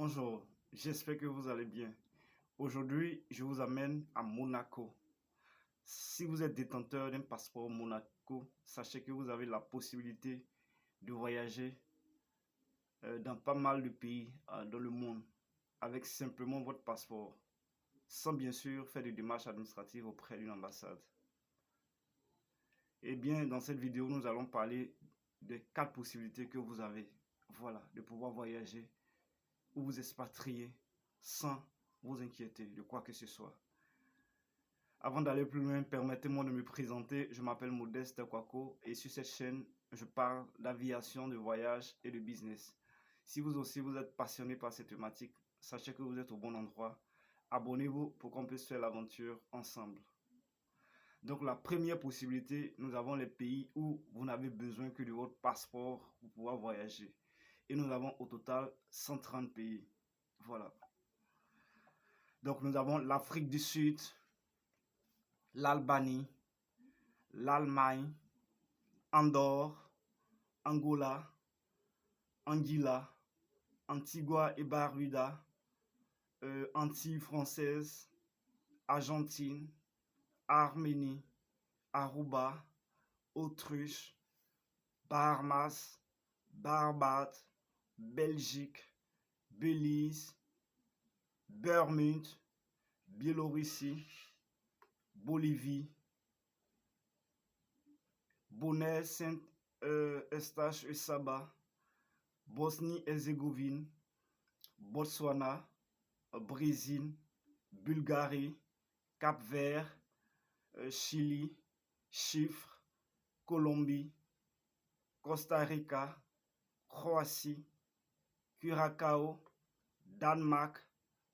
Bonjour, j'espère que vous allez bien. Aujourd'hui, je vous amène à Monaco. Si vous êtes détenteur d'un passeport Monaco, sachez que vous avez la possibilité de voyager dans pas mal de pays dans le monde avec simplement votre passeport, sans bien sûr faire des démarches administratives auprès d'une ambassade. Eh bien, dans cette vidéo, nous allons parler des 4 possibilités que vous avez, voilà, de pouvoir voyager ou vous expatrier sans vous inquiéter de quoi que ce soit. Avant d'aller plus loin, permettez-moi de me présenter. Je m'appelle Modeste Kwako et sur cette chaîne, je parle d'aviation, de voyage et de business. Si vous aussi vous êtes passionné par cette thématique, sachez que vous êtes au bon endroit. Abonnez-vous pour qu'on puisse faire l'aventure ensemble. Donc la première possibilité, nous avons les pays où vous n'avez besoin que de votre passeport pour pouvoir voyager. Et nous avons au total 130 pays. Voilà. Donc nous avons l'Afrique du Sud, l'Albanie, l'Allemagne, Andorre, Angola, Anguilla, Antigua et Barbuda, Antilles françaises, Argentine, Arménie, Aruba, Autriche, Bahamas, Barbade, Belgique, Belize, Bermude, Biélorussie, Bolivie, Bonaire, Saint-Eustache et Saba, Bosnie-Herzégovine, Botswana, Brésil, Bulgarie, Cap-Vert, Chili, Chypre, Colombie, Costa Rica, Croatie, Curaçao, Danemark,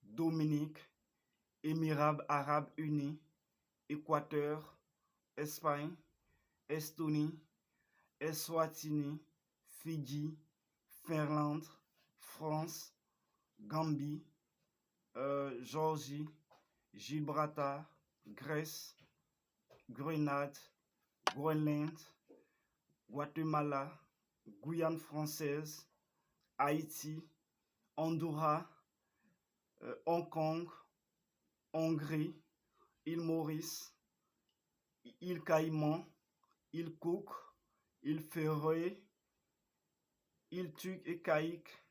Dominique, Émirats Arabes Unis, Équateur, Espagne, Estonie, Eswatini, Fidji, Finlande, France, Gambie, Géorgie, Gibraltar, Grèce, Grenade, Groenland, Guatemala, Guyane française, Haïti, Honduras, Hong Kong, Hongrie, île Maurice, île Caïman, île Cook, île Féroé, île Turque et Caïques,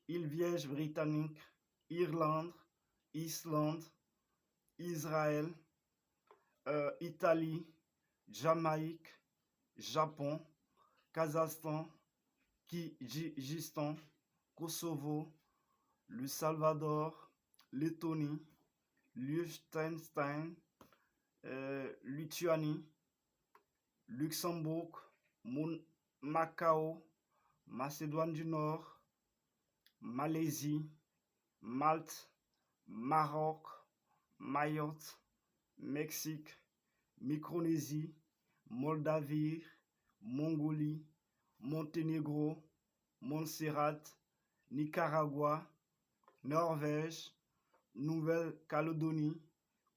île Vierge britannique, Irlande, Islande, Israël, Italie, Jamaïque, Japon, Kazakhstan, Kyrgyzstan, Kosovo, le Salvador, Lettonie, Liechtenstein, Lituanie, Luxembourg, Macao, Macédoine du Nord, Malaisie, Malte, Maroc, Mayotte, Mexique, Micronésie, Moldavie, Mongolie, Monténégro, Montserrat, Nicaragua, Norvège, Nouvelle-Calédonie,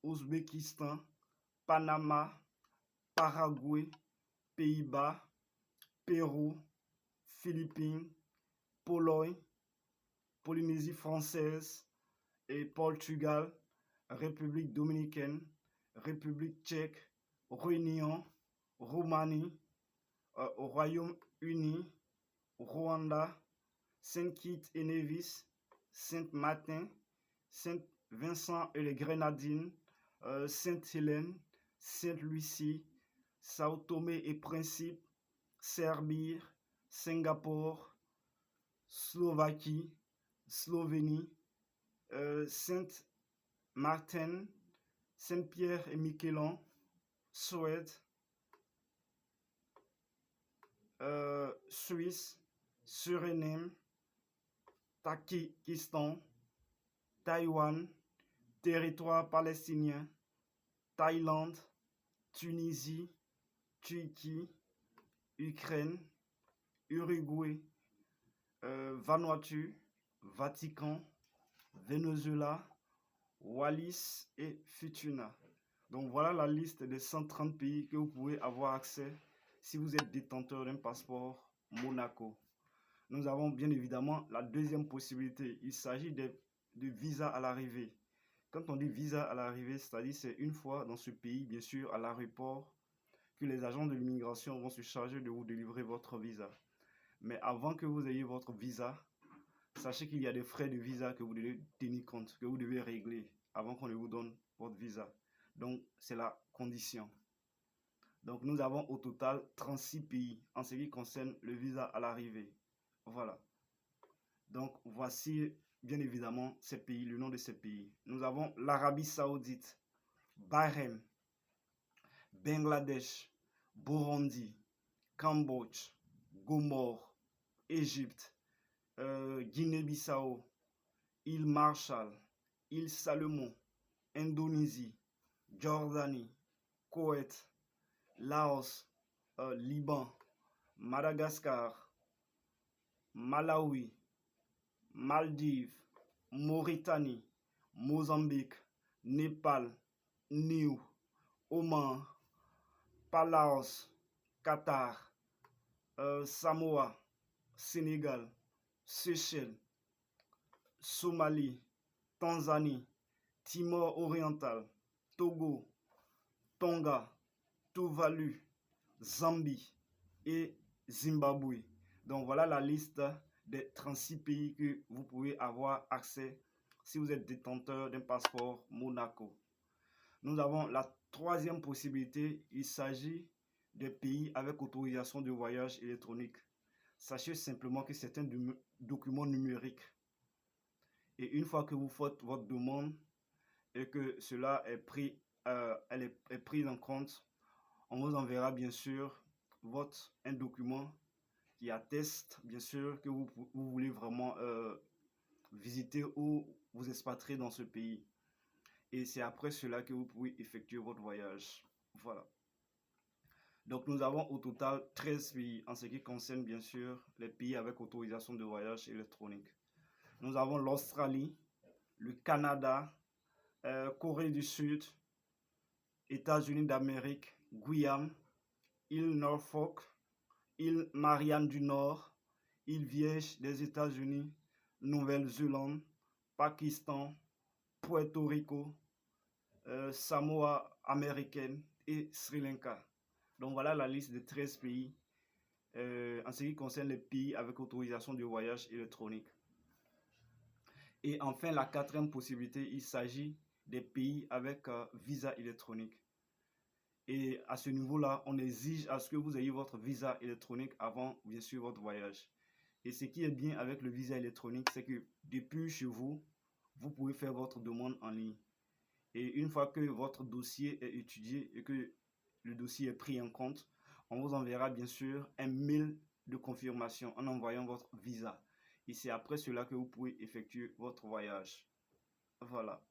Ouzbékistan, Panama, Paraguay, Pays-Bas, Pérou, Philippines, Pologne, Polynésie française et Portugal, République dominicaine, République tchèque, Réunion, Roumanie, Royaume-Uni, Rwanda, Saint-Kitts et Nevis, Saint-Martin, Saint-Vincent et les Grenadines, Sainte-Hélène, Sainte-Lucie, Sao Tomé et Principe, Serbie, Singapour, Slovaquie, Slovénie, Saint-Martin, Saint-Pierre et Miquelon, Suède, Suisse, Suriname, Takistan, Taïwan, territoire palestinien, Thaïlande, Tunisie, Turquie, Ukraine, Uruguay, Vanuatu, Vatican, Venezuela, Wallis et Futuna. Donc voilà la liste des 130 pays que vous pouvez avoir accès si vous êtes détenteur d'un passeport Monaco. Nous avons bien évidemment la deuxième possibilité. Il s'agit de visa à l'arrivée. Quand on dit visa à l'arrivée, c'est-à-dire c'est une fois dans ce pays, bien sûr, à l'aéroport, que les agents de l'immigration vont se charger de vous délivrer votre visa. Mais avant que vous ayez votre visa, sachez qu'il y a des frais de visa que vous devez tenir compte, que vous devez régler avant qu'on ne vous donne votre visa. Donc, c'est la condition. Donc, nous avons au total 36 pays en ce qui concerne le visa à l'arrivée. Voilà. Donc, voici bien évidemment ces pays, le nom de ces pays. Nous avons l'Arabie Saoudite, Bahreïn, Bangladesh, Burundi, Cambodge, Gomor, Égypte, Guinée-Bissau, île Marshall, île Salomon, Indonésie, Jordanie, Koweït, Laos, Liban, Madagascar, Malawi, Maldives, Mauritanie, Mozambique, Népal, Niue, Oman, Palaos, Qatar, Samoa, Sénégal, Seychelles, Somalie, Tanzanie, Timor oriental, Togo, Tonga, Tuvalu, Zambie et Zimbabwe. Donc voilà la liste des 36 pays que vous pouvez avoir accès si vous êtes détenteur d'un passeport Monaco. Nous avons la troisième possibilité, il s'agit des pays avec autorisation de voyage électronique. Sachez simplement que c'est un document numérique. Et une fois que vous faites votre demande et que cela est pris, elle est prise en compte, on vous enverra bien sûr un document qui atteste bien sûr que vous voulez vraiment visiter ou vous expatrier dans ce pays. Et c'est après cela que vous pouvez effectuer votre voyage. Voilà. Donc nous avons au total 13 pays en ce qui concerne bien sûr les pays avec autorisation de voyage électronique. Nous avons l'Australie, le Canada, Corée du Sud, États-Unis d'Amérique, Guyane, île Norfolk, île Marianne du Nord, île Vierge des États-Unis, Nouvelle-Zélande, Pakistan, Puerto Rico, Samoa américaine et Sri Lanka. Donc voilà la liste de 13 pays en ce qui concerne les pays avec autorisation de voyage électronique. Et enfin, la quatrième possibilité, il s'agit des pays avec visa électronique. Et à ce niveau-là, on exige à ce que vous ayez votre visa électronique avant, bien sûr, votre voyage. Et ce qui est bien avec le visa électronique, c'est que depuis chez vous, vous pouvez faire votre demande en ligne. Et une fois que votre dossier est étudié et que le dossier est pris en compte, on vous enverra bien sûr un mail de confirmation en envoyant votre visa. Et c'est après cela que vous pouvez effectuer votre voyage. Voilà.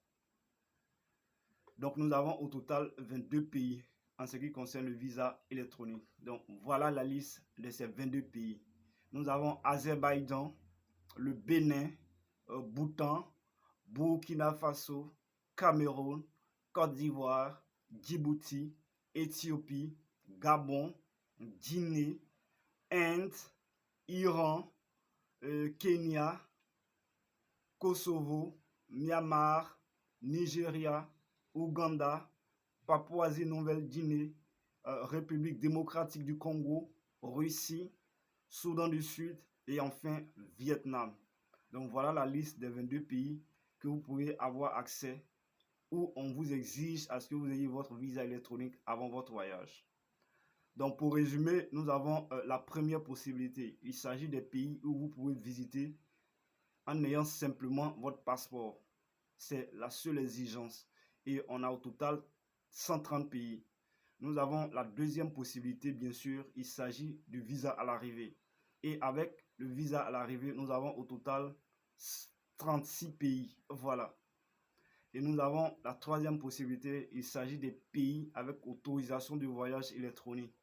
Donc nous avons au total 22 pays en ce qui concerne le visa électronique. Donc voilà la liste de ces 22 pays. Nous avons Azerbaïdjan, le Bénin, Bhoutan, Burkina Faso, Cameroun, Côte d'Ivoire, Djibouti, Éthiopie, Gabon, Guinée, Inde, Iran, Kenya, Kosovo, Myanmar, Nigeria, Ouganda, Papouasie-Nouvelle-Guinée, République démocratique du Congo, Russie, Soudan du Sud et enfin Vietnam. Donc voilà la liste des 22 pays que vous pouvez avoir accès où on vous exige à ce que vous ayez votre visa électronique avant votre voyage. Donc pour résumer, nous avons la première possibilité. Il s'agit des pays où vous pouvez visiter en ayant simplement votre passeport. C'est la seule exigence. Et on a au total 130 pays. Nous avons la deuxième possibilité, bien sûr, il s'agit du visa à l'arrivée. Et avec le visa à l'arrivée, nous avons au total 36 pays. Voilà. Et nous avons la troisième possibilité, il s'agit des pays avec autorisation de voyage électronique.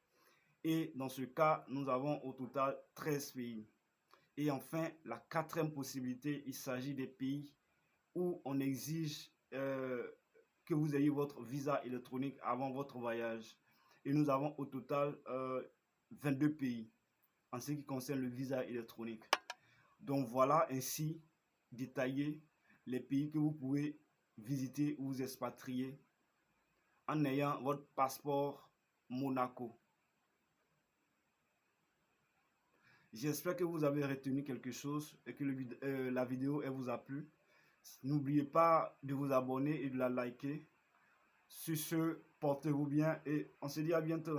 Et dans ce cas, nous avons au total 13 pays. Et enfin, la quatrième possibilité, il s'agit des pays où on exige que vous ayez votre visa électronique avant votre voyage. Et nous avons au total 22 pays en ce qui concerne le visa électronique. Donc voilà ainsi détaillé les pays que vous pouvez visiter ou vous expatrier en ayant votre passeport Monaco. J'espère que vous avez retenu quelque chose et que la vidéo elle vous a plu. N'oubliez pas de vous abonner et de la liker. Sur ce, portez-vous bien et on se dit à bientôt.